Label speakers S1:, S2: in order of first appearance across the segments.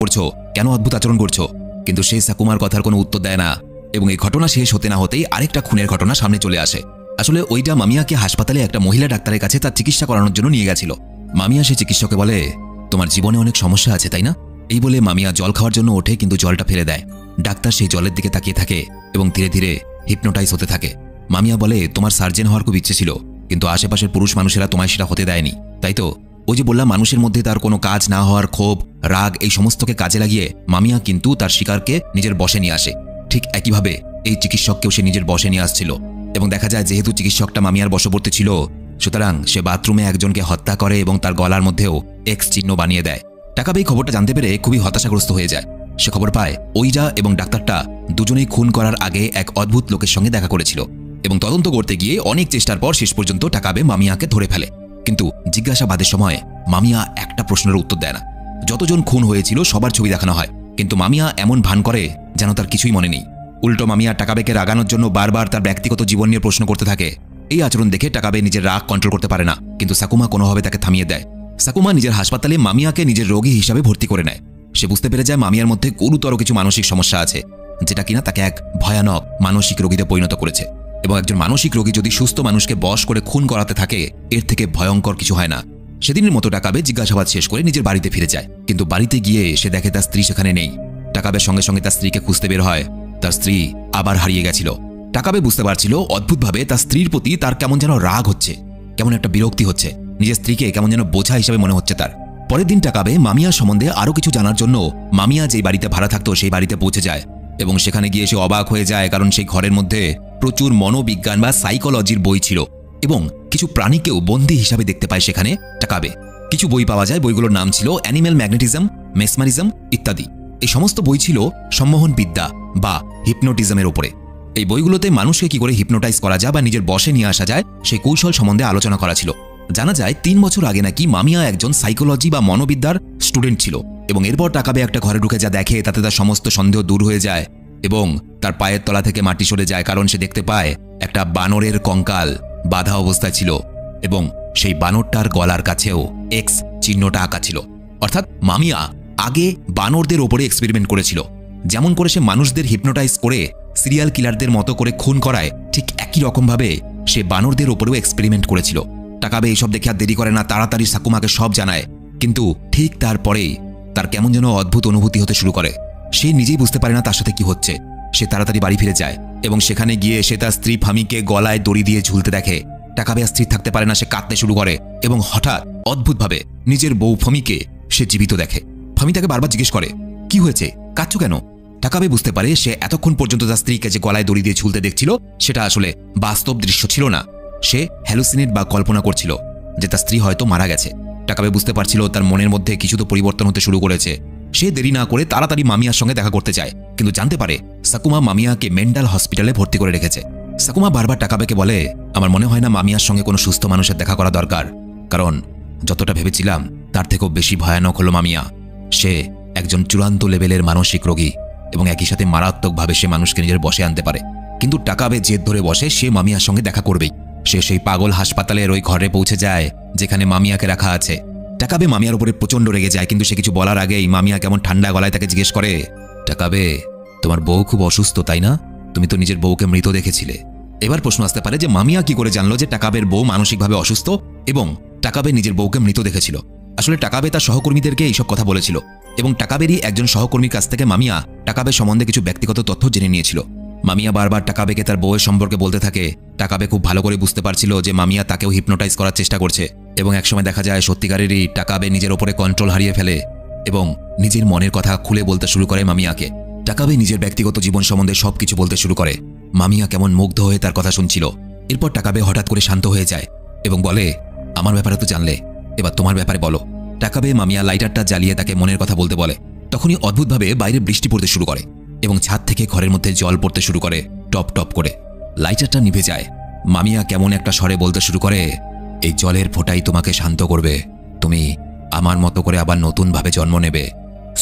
S1: করছো, কেন অদ্ভুত আচরণ করছো? কিন্তু সে সাকুমার কথার কোনো উত্তর দেয় না এবং এই ঘটনা শেষ হতে না হতেই আরেকটা খুনের ঘটনা সামনে চলে আসে। আসলে ওইটা মামিয়াকে হাসপাতালে একটা মহিলা ডাক্তারের কাছে তার চিকিৎসা করানোর জন্য নিয়ে গেছিল। মামিয়া সে চিকিৎসককে বলে, তোমার জীবনে অনেক সমস্যা আছে তাই না? এই বলে মামিয়া জল খাওয়ার জন্য ওঠে, কিন্তু জলটা ফেলে দেয়। ডাক্তার সেই জলের দিকে তাকিয়ে থাকে এবং ধীরে ধীরে হিপনোটাইজ হতে থাকে। মামিয়া বলে, তোমার সার্জেন হওয়ার খুব ইচ্ছে ছিল, কিন্তু আশেপাশের পুরুষ মানুষেরা তোমায় সেটা হতে দেয়নি, তাই তো? ওই যে বললাম, মানুষের মধ্যে তার কোনো কাজ না হওয়ার ক্ষোভ, রাগ, এই সমস্তকে কাজে লাগিয়ে মামিয়া কিন্তু তার শিকারকে নিজের বশে নিয়ে আসে। ঠিক একইভাবে এই চিকিৎসককেও সে নিজের বশে নিয়ে আসছিল এবং দেখা যায় যেহেতু চিকিৎসকটা মামিয়ার বশবর্তী ছিল, সুতরাং সে বাথরুমে একজনকে হত্যা করে এবং তার গলার মধ্যেও এক্স চিহ্ন বানিয়ে দেয়। টাকাবে এই খবরটা জানতে পেরে খুবই হতাশাগ্রস্ত হয়ে যায়। সে খবর পায় ওইজা এবং ডাক্তারটা দুজনেই খুন করার আগে এক অদ্ভুত লোকের সঙ্গে দেখা করেছিল এবং তদন্ত করতে গিয়ে অনেক চেষ্টার পর শেষ পর্যন্ত টাকাবে মামিয়াকে ধরে ফেলে। কিন্তু জিজ্ঞাসাবাদের সময় মামিয়া একটা প্রশ্নের উত্তর দেয় না। যতজন খুন হয়েছিল সবার ছবি দেখানো হয়, কিন্তু মামিয়া এমন ভান করে যেন তার কিছুই মনে নেই। উল্টো মামিয়া টাকাবেকে রাগানোর জন্য বারবার তার ব্যক্তিগত জীবন নিয়ে প্রশ্ন করতে থাকে। এই আচরণ দেখে টাকাবে নিজের রাগ কন্ট্রোল করতে পারে না, কিন্তু সাকুমা কোনোভাবে তাকে থামিয়ে দেয়। সাকুমা নিজের হাসপাতালে মামিয়াকে নিজের রোগী হিসাবে ভর্তি করে নেয়। সে বুঝতে পেরে যায় মামিয়ার মধ্যে গুরুতর কিছু মানসিক সমস্যা আছে, যেটা কিনা তাকে এক ভয়ানক মানসিক রোগীতে পরিণত করেছে। এবং একজন মানসিক রোগী যদি সুস্থ মানুষকে বশ করে খুন করাতে থাকে, এর থেকে ভয়ঙ্কর কিছু হয় না। সেদিনের মতো টাকাবে জিজ্ঞাসাবাদ শেষ করে নিজের বাড়িতে ফিরে যায়, কিন্তু বাড়িতে গিয়ে সে দেখে তার স্ত্রী সেখানে নেই। টাকাবের সঙ্গে সঙ্গে তার স্ত্রীকে খুঁজতে বের হয়। তার স্ত্রী আবার হারিয়ে গেছিল। টাকাবে বুঝতে পারছিল অদ্ভুতভাবে তার স্ত্রীর প্রতি তার কেমন যেন রাগ হচ্ছে, কেমন একটা বিরক্তি হচ্ছে, নিজের স্ত্রীকে কেমন যেন বোঝা হিসেবে মনে হচ্ছে তার। পরের দিন টাকাবে মামিয়া সম্বন্ধে আরও কিছু জানার জন্য মামিয়া যেই বাড়িতে ভাড়া থাকতো সেই বাড়িতে পৌঁছে যায় এবং সেখানে গিয়ে সে অবাক হয়ে যায়, কারণ সেই ঘরের মধ্যে প্রচুর মনোবিজ্ঞান বা সাইকোলজির বই ছিল এবং কিছু প্রাণীকেও বন্দী হিসাবে দেখতে পায় সেখানে টাকাবে। কিছু বই পাওয়া যায়, বইগুলোর নাম ছিল অ্যানিম্যাল ম্যাগনেটিজম, মেসমারিজম ইত্যাদি। এই সমস্ত বই ছিল সম্মোহন বিদ্যা বা হিপনোটিজমের ওপরে। এই বইগুলোতে মানুষকে কি করে হিপনোটাইজ করা যায় বা নিজের বশে নিয়ে আসা যায় সেই কৌশল সম্বন্ধে আলোচনা করা ছিল। জানা যায় 3 বছর আগে নাকি মামিয়া একজন সাইকোলজি বা মনোবিদ্যার স্টুডেন্ট ছিল এবং এরপর টাকাবে একটা ঘরে ঢুকে যা দেখে তাতে তার সমস্ত সন্দেহ দূর হয়ে যায় এবং তার পায়ের তলা থেকে মাটি সরে যায়, কারণ সে দেখতে পায় একটা বানরের কঙ্কাল বাঁধা অবস্থায় ছিল এবং সেই বানরটার গলার কাছেও এক্স চিহ্নটা আঁকা ছিল। অর্থাৎ মামিয়া আগে বানরদের ওপরে এক্সপেরিমেন্ট করেছিল। যেমন করে সে মানুষদের হিপনোটাইজ করে সিরিয়াল কিলারদের মতো করে খুন করায়, ঠিক একই রকমভাবে সে বানরদের ওপরেও এক্সপেরিমেন্ট করেছিল। টাকাবে এইসব দেখে আর দেরি করে না, তাড়াতাড়ি সাকুমাকে সব জানায়। কিন্তু ঠিক তারপরেই তার কেমন যেন অদ্ভুত অনুভূতি হতে শুরু করে। সে নিজেই বুঝতে পারে না তার সাথে কি হচ্ছে। সে তাড়াতাড়ি বাড়ি ফিরে যায় এবং সেখানে গিয়ে সে তার স্ত্রী ফামিকে গলায় দড়ি দিয়ে ঝুলতে দেখে। টাকাবে আর স্থির থাকতে পারে না, সে কাঁদতে শুরু করে এবং হঠাৎ অদ্ভুতভাবে নিজের বউ ফামিকে সে জীবিত দেখে। ফামি তাকে বারবার জিজ্ঞেস করে, কি হয়েছে, কাঁদছো কেন? টাকাবে বুঝতে পারে সে এতক্ষণ পর্যন্ত তার স্ত্রীকে যে গলায় দড়ি দিয়ে ঝুলতে দেখছিল সেটা আসলে বাস্তব দৃশ্য ছিল না। সে হ্যালুসিনেট বা কল্পনা করছিল যে তার স্ত্রী হয়তো মারা গেছে। টাকাবে বুঝতে পারছিল তার মনের মধ্যে কিছু তো পরিবর্তন হতে শুরু করেছে। সে দেরি না করে তাড়াতাড়ি মামিয়ার সঙ্গে দেখা করতে চায়, কিন্তু জানতে পারে সাকুমা মামিয়াকে মেন্টাল হসপিটালে ভর্তি করে রেখেছে। সাকুমা বারবার টাকাবেকে বলে, আমার মনে হয় না মামিয়ার সঙ্গে কোনো সুস্থ মানুষের দেখা করা দরকার, কারণ যতটা ভেবেছিলাম তার থেকেও বেশি ভয়ানক হলো মামিয়া। সে একজন চূড়ান্ত লেভেলের মানসিক রোগী এবং একই সাথে মারাত্মকভাবে সে মানুষকে নিজের বশে আনতে পারে। কিন্তু টাকাবে জেদ ধরে বসে সে মামিয়ার সঙ্গে দেখা করবেই। সে সেই পাগল হাসপাতালের ওই ঘরে পৌঁছে যায় যেখানে মামিয়াকে রাখা আছে। টাকাবে মামিয়ার উপরে প্রচণ্ড রেগে যায়, কিন্তু সে কিছু বলার আগেই মামিয়া কেমন ঠান্ডা গলায় তাকে জিজ্ঞেস করে, টাকাবে, তোমার বউ খুব অসুস্থ তাই না? তুমি তো নিজের বউকে মৃত দেখেছিলে। এবার প্রশ্ন আসতে পারে যে মামিয়া কি করে জানলো যে টাকাবের বউ মানসিকভাবে অসুস্থ এবং টাকাবে নিজের বউকে মৃত দেখেছিল? আসলে টাকাবে তার সহকর্মীদেরকে এইসব কথা বলেছিল এবং টাকাবেরই একজন সহকর্মীর কাছ থেকে মামিয়া টাকাবের সম্বন্ধে কিছু ব্যক্তিগত তথ্য জেনে নিয়েছিল। মামিয়া বারবার টাকাবেকে তার বউয়ের সম্পর্কে বলতে থাকে। টাকাবে খুব ভালো করে বুঝতে পারছিল যে মামিয়া তাকেও হিপনোটাইজ করার চেষ্টা করছে এবং একসময় দেখা যায় সত্যিকারেরই টাকাবে নিজের ওপরে কন্ট্রোল হারিয়ে ফেলে এবং নিজের মনের কথা খুলে বলতে শুরু করে মামিয়াকে। টাকাবে নিজের ব্যক্তিগত জীবন সম্বন্ধে সবকিছু বলতে শুরু করে। মামিয়া কেমন মুগ্ধ হয়ে তার কথা শুনছিল। এরপর টাকাবে হঠাৎ করে শান্ত হয়ে যায় এবং বলে, আমার ব্যাপারে তো জানলে, এবার তোমার ব্যাপারে বলো। টাকাবে মামিয়া লাইটারটা জ্বালিয়ে তাকে মনের কথা বলতে বলে। তখনই অদ্ভুতভাবে বাইরে বৃষ্টি পড়তে শুরু করে এবং ছাদ থেকে ঘরের মধ্যে জল পড়তে শুরু করে টপ টপ করে। লাইটারটা নিভে যায়। মামিয়া কেমন একটা স্বরে বলতে শুরু করে, এই জলের ফোঁটাই তোমাকে শান্ত করবে, তুমি আমার মতো করে আবার নতুনভাবে জন্ম নেবে।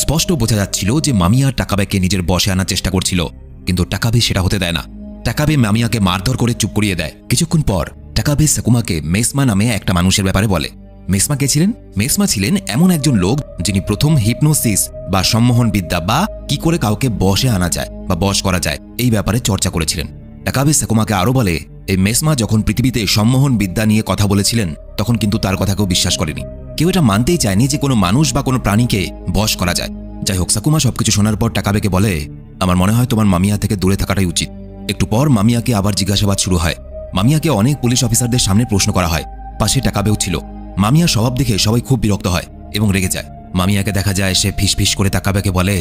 S1: স্পষ্ট বোঝা যাচ্ছিল যে মামিয়া টাকাবেকে নিজের বশে আনার চেষ্টা করছিল, কিন্তু টাকাবে সেটা হতে দেয় না। টাকাবে মামিয়াকে মারধর করে চুপ করিয়ে দেয়। কিছুক্ষণ পর টাকাবে সাকুমাকে মেসমা নামে একটা মানুষের ব্যাপারে বলে। মেসমা কে ছিলেন? মেসমা ছিলেন এমন একজন লোক যিনি প্রথম হিপনোসিস বা সম্মোহন বিদ্যা বা কি করে কাউকে বশে আনা যায় বা বশ করা যায় এই ব্যাপারে চর্চা করেছিলেন। টাকাবে সাকুমাকে আরও বলে, এই মেসমা যখন পৃথিবীতে সম্মোহন বিদ্যা নিয়ে কথা বলেছিলেন তখন কিন্তু তার কথা কেউ বিশ্বাস করেনি। কেউ এটা মানতেই চায়নি যে কোনো মানুষ বা কোনো প্রাণীকে বশ করা যায়। যাই হোক, সাকুমা সবকিছু শোনার পর টাকাবেকে বলে, আমার মনে হয় তোমার মামিয়া থেকে দূরে থাকাটাই উচিত। একটু পর মামিয়াকে আবার জিজ্ঞাসাবাদ শুরু হয়। মামিয়াকে অনেক পুলিশ অফিসারদের সামনে প্রশ্ন করা হয়। পাশে টাকাবেও ছিল। মামিয়া স্বভাব দেখে সবাই খুব বিরক্ত হয় এবং রেগে যায়। মামিয়াকে দেখা যায় সে ফিসফিস করে টাকাবেকে বলে,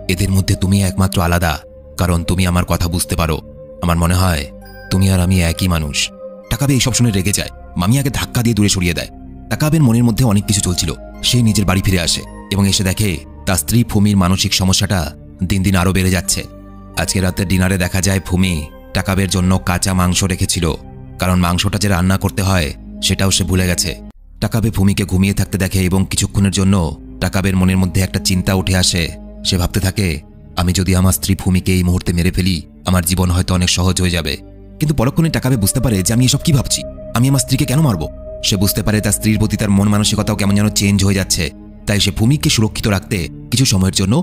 S1: এদের মধ্যে তুমি একমাত্র আলাদা, কারণ তুমি আমার কথা বুঝতে পারো। আমার মনে হয় তুমি আর আমি একই মানুষ। টাকাবে এইসব শুনে রেগে যায়, মামিয়াকে ধাক্কা দিয়ে দূরে সরিয়ে দেয়। টাকাবের মনের মধ্যে অনেক কিছু চলছিল। সে নিজের বাড়ি ফিরে আসে এবং এসে দেখে তার স্ত্রী ফুমির মানসিক সমস্যাটা দিন দিন আরও বেড়ে যাচ্ছে। আজকে রাতে ডিনারে দেখা যায় ফুমি টাকাবের জন্য কাঁচা মাংস রেখেছিল, কারণ মাংসটা যে রান্না করতে হয় সেটাও সে ভুলে গেছে। টাকাবে ফুমিকে ঘুমিয়ে থাকতে দেখে এবং কিছুক্ষণের জন্য টাকাবের মনের মধ্যে একটা চিন্তা উঠে আসে। সে ভাবতে থাকে, আমি যদি আমার স্ত্রী ফুমিকে এই মুহূর্তে মেরে ফেলি আমার জীবন হয়তো অনেক সহজ হয়ে যাবে। কিন্তু পরক্ষণে টাকাবে বুঝতে পারে যে আমি এসব কি ভাবছি, আমি আমার স্ত্রীকে কেন মারব। সে বুঝতে পারে তার স্ত্রীর প্রতি তার মন মানসিকতাও কেমন যেন চেঞ্জ হয়ে যাচ্ছে। তাই সে ফুমিকে সুরক্ষিত রাখতে কিছু সময়ের জন্য